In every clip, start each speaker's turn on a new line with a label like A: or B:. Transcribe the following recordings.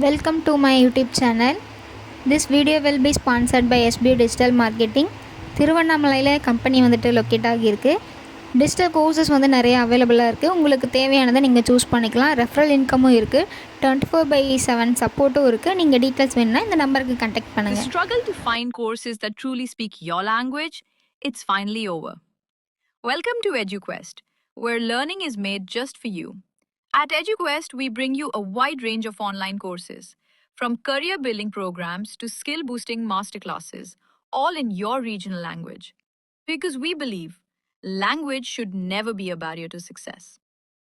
A: Welcome to my YouTube channel. This video will be sponsored by SB Digital Marketing. திருவண்ணாமலையில் company வந்துட்டு locate ஆகியிருக்கு. Digital courses வந்து நிறைய அவைலபிளாக இருக்குது. உங்களுக்கு தேவையானதை நீங்கள் சூஸ் பண்ணிக்கலாம். ரெஃபரல் இன்கமும் இருக்குது. 24/7 சப்போர்ட்டும் இருக்குது. நீங்கள் டீட்டெயில்ஸ் வேணும்னா இந்த நம்பருக்கு கான்டாக்ட் பண்ணுங்கள்.
B: The struggle to find courses that truly speak your language, it's finally over. Welcome to EduQuest, where learning is made just for you. At EduQuest, we bring you a wide range of online courses, from career building programs to skill boosting masterclasses, all in your regional language. Because we believe language should never be a barrier to success.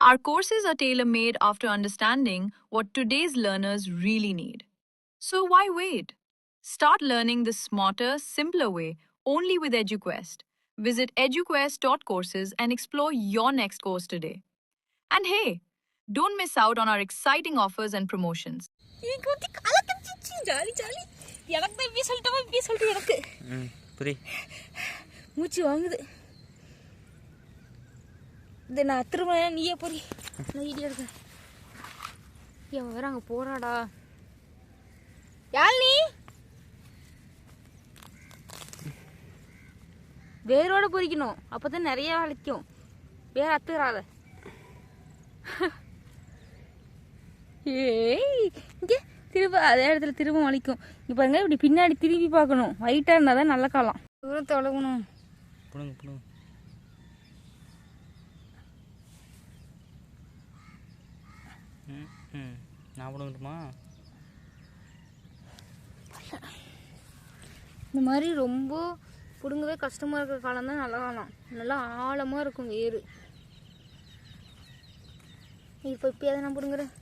B: Our courses are tailor made after understanding what today's learners really need. So why wait? Start learning the smarter, simpler way only with EduQuest. Visit eduquest.courses and explore your next course today. And hey, don't miss out on our exciting offers and promotions.
C: மூச்சு வாங்குது. இது நான் திரும்ப நீயே போறி நான் video எடுக்க. ஏன் வேற அங்கே போறாடா யாழ்னி வேரோட பொறிக்கணும், அப்பதான் நிறைய வளைக்கும். வேற அத்துறாத. ஏய் இங்கே திரும்ப அதே இடத்துல திரும்ப வலிக்கும். இங்கே பாருங்க, இப்படி பின்னாடி திரும்பி பார்க்கணும். ஒயிட்டாக இருந்தால் தான் நல்ல காலம். தூரம் தொலைகணும். இந்த மாதிரி ரொம்ப பிடுங்கவே கஷ்டமாக இருக்கிற காலம் தான் நல்ல காலம். நல்லா ஆழமாக இருக்கும் வேறு. இப்போ இப்போயாவது நான் பிடுங்குறேன்.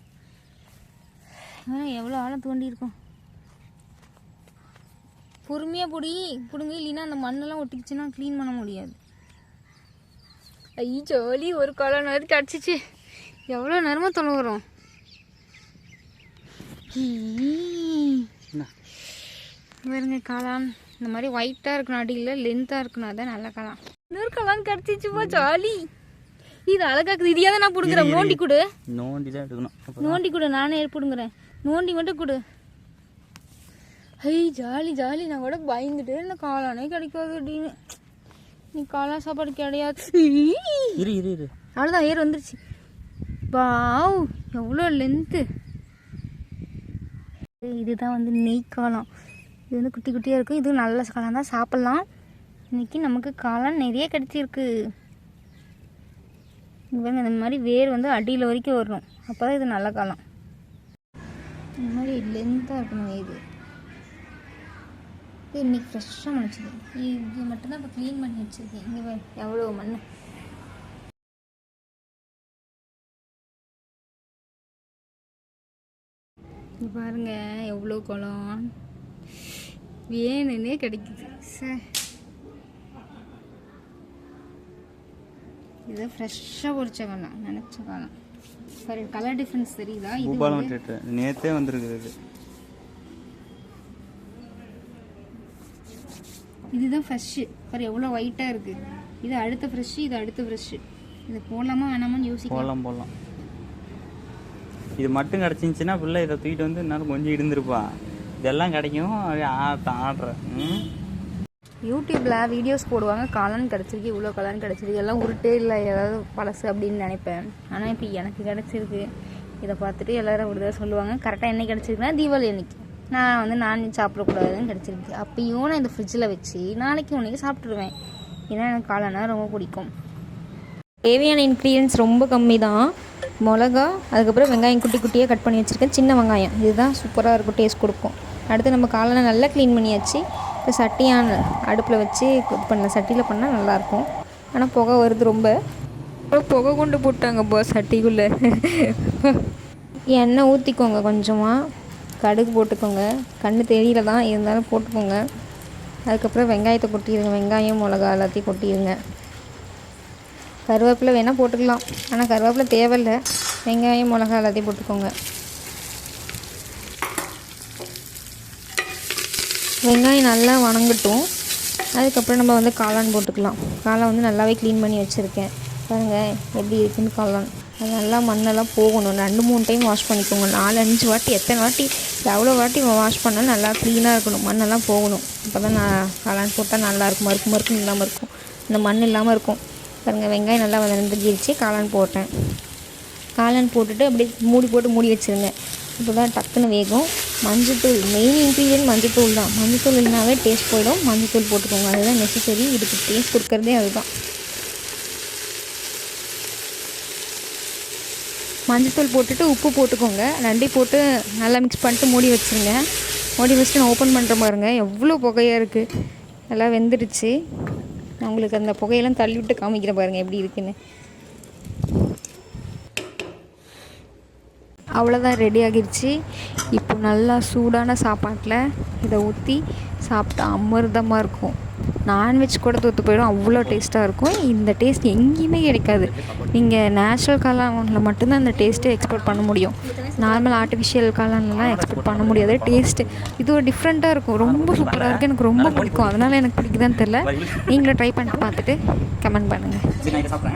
C: எவ்வளோ ஆழம் தோண்டி இருக்கும். பொறுமையாக பிடுங்க, இல்லைன்னா அந்த மண்ணெல்லாம் ஒட்டிக்கிச்சுன்னா க்ளீன் பண்ண முடியாது. ஐயோ ஜோலி, ஒரு காலம் நேரம் கிடச்சிச்சு. எவ்வளோ நேரமாக தொலைகிறோம். பாருங்க காளான் இந்த மாதிரி ஒயிட்டாக இருக்கணும், அடியில் லென்த்தாக இருக்கணும். அதான் நல்ல காளான். இன்னொரு காளான் கிடச்சிச்சுப்பா, ஜாலி. இது அழகாக்குது. இதையாவது நான் பிடுங்குறேன். நோண்டி கொடு, நோண்டி தான் எடுக்கணும். நோண்டி கொடு, நானே பிடுங்குறேன். நோண்டி மட்டும் கொடு. ஐய் ஜாலி ஜாலி. நான் கூட பயந்துட்டு இந்த காளானே கிடைக்காது அப்படின்னு. நீ காளான் சாப்பாடு கிடையாது. அவ்வளோதான், ஏர் வந்துருச்சு. வாவ், எவ்வளோ லென்த்து. இதுதான் வந்து நெய் காளான். இது வந்து குட்டி குட்டியாக இருக்கும். இது நல்ல காளான் தான், சாப்பிட்லாம். இன்றைக்கி நமக்கு காளான் நிறைய கிடைச்சிருக்கு. இவங்க இந்த மாதிரி வேர் வந்து அடியில் வரைக்கும் வரணும், அப்போ தான் இது நல்ல காலம். இந்த மாதிரி லென்த்தாக இருக்கணும். இது இன்றைக்கி ஃப்ரெஷ்ஷாக மன்னிச்சிது. இது மட்டும்தான் இப்போ க்ளீன் பண்ணி வச்சுருக்கேன். இங்கே எவ்வளோ மண். இங்கே பாருங்கள் எவ்வளோ குளம் வேணுன்னே கிடைக்குது. சார் இது ஃப்ரெஷ்ஷாக பொரிச்ச காலம், நினச்ச காலம். சரி, கலர் டிஃப்ரென்ஸ் தெரியுதா? இது
D: நேற்றே வந்துருக்குது.
C: இதுதான் ஃப்ரெஷ்ஷு. பாரு எவ்வளோ ஒயிட்டாக இருக்குது. இது அடுத்த ஃப்ரெஷ்ஷு, இது அடுத்த ஃப்ரெஷ்ஷு. இது போடலாமா வேணாமான்னு யோசிக்கலாம்.
D: போடலாம். இது மட்டும் கிடச்சிருந்துச்சின்னா ஃபுல்லாக இதை தூக்கிட்டு வந்து இன்னும் கொஞ்சம் இருந்திருப்பா. இதெல்லாம் கிடைக்கும். ஆடுறேன்.
C: யூடியூப்பில் வீடியோஸ் போடுவாங்க, காளான் கிடச்சிருக்கு, இவ்வளோ காளான் கிடச்சிருக்கு, எல்லாம் உருட்டே இல்லை ஏதாவது பழசு அப்படின்னு நினைப்பேன். ஆனால் இப்போ எனக்கு கிடச்சிருக்கு. இதை பார்த்துட்டு எல்லோரும் அப்படி தான் சொல்லுவாங்க. கரெக்டாக என்ன கிடச்சிருக்குன்னா தீபாவளி அன்னைக்கு நான் வந்து நான்வெஜ் சாப்பிடக்கூடாதுன்னு கிடச்சிருக்கு. அப்பயும் நான் இந்த ஃப்ரிட்ஜில் வச்சு நாளைக்கு உன்னைக்கு சாப்பிட்ருவேன். ஏன்னா எனக்கு காளானா ரொம்ப பிடிக்கும். தேவையான இன்க்ரீடியன்ஸ் ரொம்ப கம்மி தான். மிளகா, அதுக்கப்புறம் வெங்காயம் குட்டி குட்டியாக கட் பண்ணி வச்சுருக்கேன். சின்ன வெங்காயம், இதுதான் சூப்பராக இருக்கும், டேஸ்ட் கொடுக்கும். அடுத்து நம்ம காளானை நல்லா க்ளீன் பண்ணியாச்சு. இப்போ சட்டியான அடுப்பில் வச்சு குக் பண்ணலாம். சட்டியில் பண்ணால் நல்லாயிருக்கும். ஆனால் புகை வருது ரொம்ப. புகை கொண்டு போட்டாங்கப்பா சட்டிக்குள்ளே. எண்ணெய் ஊற்றிக்கோங்க, கொஞ்சமாக கடுகு போட்டுக்கோங்க. கண்ணு தெரியல தான், இருந்தாலும் போட்டுக்கோங்க. அதுக்கப்புறம் வெங்காயத்தை கொட்டிடுங்க. வெங்காயம் மிளகா எல்லாத்தையும் கொட்டிடுங்க. கருவேப்பிலை வேணால் போட்டுக்கலாம், ஆனால் கருவேப்பிலை தேவையில்லை. வெங்காயம் மிளகா எல்லாத்தையும் போட்டுக்கோங்க. வெங்காயம் நல்லா வணங்கட்டும். அதுக்கப்புறம் நம்ம வந்து காளான் போட்டுக்கலாம். காளான் வந்து நல்லாவே க்ளீன் பண்ணி வச்சுருக்கேன். பாருங்கள் எப்படி இருக்குன்னு காளான். அது நல்லா மண்ணெல்லாம் போகணும். 2-3 டைம் வாஷ் பண்ணிக்கோங்க. 4-5 வாட்டி, எத்தனை வாட்டி எவ்வளோ வாட்டி வாஷ் பண்ணாலும் நல்லா க்ளீனாக இருக்கணும். மண்ணெல்லாம் போகணும். அப்போ தான் நான் காளான் போட்டால் நல்லாயிருக்கும். மறுக்கும் இல்லாமல் இருக்கும். இந்த மண் இல்லாமல் இருக்கும். பாருங்கள், வெங்காயம் நல்லா வதங்கிருச்சு. காளான் போட்டேன். காளான் போட்டுட்டு அப்படியே மூடி வச்சுருங்க. இப்போ தான் டக்குன்னு வேகும். மஞ்சத்தூள், மெயின் இன்க்ரீடியன்ட் மஞ்சத்தூள் தான். மஞ்சத்தூள் இல்லைனாவே டேஸ்ட் போயிடும். மஞ்சத்தூள் போட்டுக்கோங்க. அதுதான் நெசசரி. இதுக்கு டேஸ்ட் கொடுக்குறதே அதுதான். மஞ்சத்தூள் போட்டுட்டு உப்பு போட்டுக்கோங்க. 2 போட்டு நல்லா மிக்ஸ் பண்ணிட்டு மூடி வச்சுருங்க. மூடி வச்சுட்டு நான் ஓப்பன் பண்ணுற பாருங்க, எவ்வளோ புகையாக இருக்குது. நல்லா வெந்துடுச்சு. நான் உங்களுக்கு அந்த புகையெல்லாம் தள்ளி விட்டு காமிக்கிறேன் பாருங்கள் எப்படி இருக்குன்னு. அவ்வளோதான், ரெடி ஆகிடுச்சு. இப்போ நல்லா சூடான சாப்பாட்டில் இதை ஊற்றி சாப்பிட்டா அமிர்தமாக இருக்கும். நான்வெஜ் கூட தோற்று போயிடும், அவ்வளோ டேஸ்ட்டாக இருக்கும். இந்த டேஸ்ட் எங்கேயுமே கிடைக்காது. நீங்கள் நேச்சுரல் காளானில் மட்டும்தான் அந்த டேஸ்ட்டை எக்ஸ்போர்ட் பண்ண முடியும். நார்மல் ஆர்டிஃபிஷியல் காளான்லாம் எக்ஸ்போர்ட் பண்ண முடியாது. டேஸ்ட்டு இது ஒரு டிஃப்ரெண்ட்டாக இருக்கும். ரொம்ப சூப்பராக இருக்குது. எனக்கு ரொம்ப பிடிக்கும். அதனால் எனக்கு பிடிக்குதான்னு தெரில. நீங்களும் ட்ரை பண்ணிட்டு பார்த்துட்டு கமெண்ட் பண்ணுங்கள்.